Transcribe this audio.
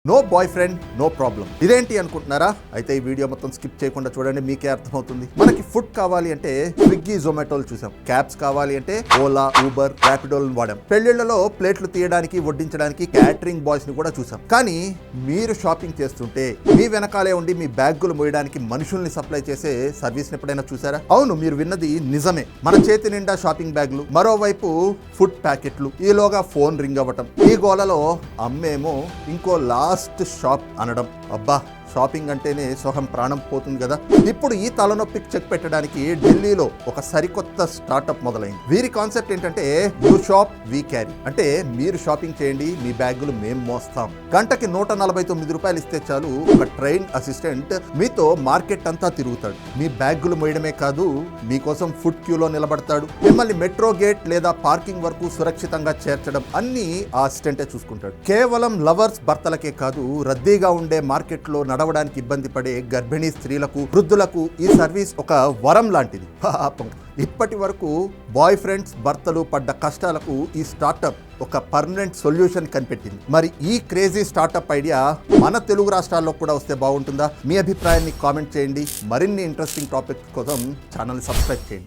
No boyfriend no problem. ఇదేంటి అనుకుంటున్నారా? అయితే ఈ వీడియో మొత్తం స్కిప్ చేయకుండా చూడండి, మీకే అర్థమవుతుంది. మనకి ఫుడ్ కావాలి అంటే స్విగ్గీ, జొమాటోలు చూసాం. క్యాబ్స్ కావాలి అంటే ఓలా, ఊబర్, ర్యాపిడోలను వాడాం. పెళ్లిళ్లలో ప్లేట్లు తీయడానికి, వడ్డించడానికి క్యాటరింగ్ బాయ్స్ ని కూడా చూసాం. కానీ మీరు షాపింగ్ చేస్తుంటే మీ వెనకాలే ఉండి మీ బ్యాగులు మోయడానికి మనుషుల్ని సప్లై చేసే సర్వీస్ ఎప్పుడైనా చూసారా? అవును, మీరు విన్నది నిజమే. మన చేతి నిండా షాపింగ్ బ్యాగులు, మరోవైపు ఫుడ్ ప్యాకెట్లు, ఈలోగా ఫోన్ రింగ్ అవ్వటం. ఈ గోలలో అమ్మేమో ఇంకో లాస్ట్ షాప్ అనడం. అబ్బా, షాపింగ్ అంటేనే సొహం ప్రాణం పోతుంది కదా. ఇప్పుడు ఈ తలనొప్పికి చెక్ పెట్టడానికి ఢిల్లీలో ఒక సరికొత్త స్టార్టప్ మొదలైంది. వీరి కాన్సెప్ట్ ఏంటంటే యూ షాప్ వీ క్యారీ. అంటే మీరు షాపింగ్ చేయండి, మీ బ్యాగులు మేము మోస్తాం. గంటకి 149 రూపాయలు ఇస్తే చాలు, ఒక ట్రైన్ అసిస్టెంట్ మీతో మార్కెట్ అంతా తిరుగుతాడు. మీ బ్యాగులు మోయడమే కాదు, మీకోసం ఫుడ్ క్యూలో నిలబడతాడు. మిమ్మల్ని మెట్రో గేట్ లేదా పార్కింగ్ వరకు సురక్షితంగా చేర్చడం అన్ని ఆ అసిస్టెంటే చూసుకుంటాడు. కేవలం లవర్స్ భర్తలకే కాదు, రద్దీగా ఉండే మార్కెట్లో నడవడానికి ఇబ్బంది పడే గర్భిణీ స్త్రీలకు, వృద్ధులకు ఈ సర్వీస్ ఒక వరం లాంటిది. పాపం, ఇప్పటి వరకు బాయ్ ఫ్రెండ్స్, భర్తలు పడ్డ కష్టాలకు ఈ స్టార్టప్ ఒక పర్మనెంట్ సొల్యూషన్ కనిపెట్టింది. మరి ఈ క్రేజీ స్టార్టప్ ఐడియా మన తెలుగు రాష్ట్రాల్లో కూడా వస్తే బాగుంటుందా? మీ అభిప్రాయాన్ని కామెంట్ చేయండి. మరిన్ని ఇంట్రెస్టింగ్ టాపిక్స్ కోసం ఛానల్ సబ్స్క్రైబ్ చేయండి.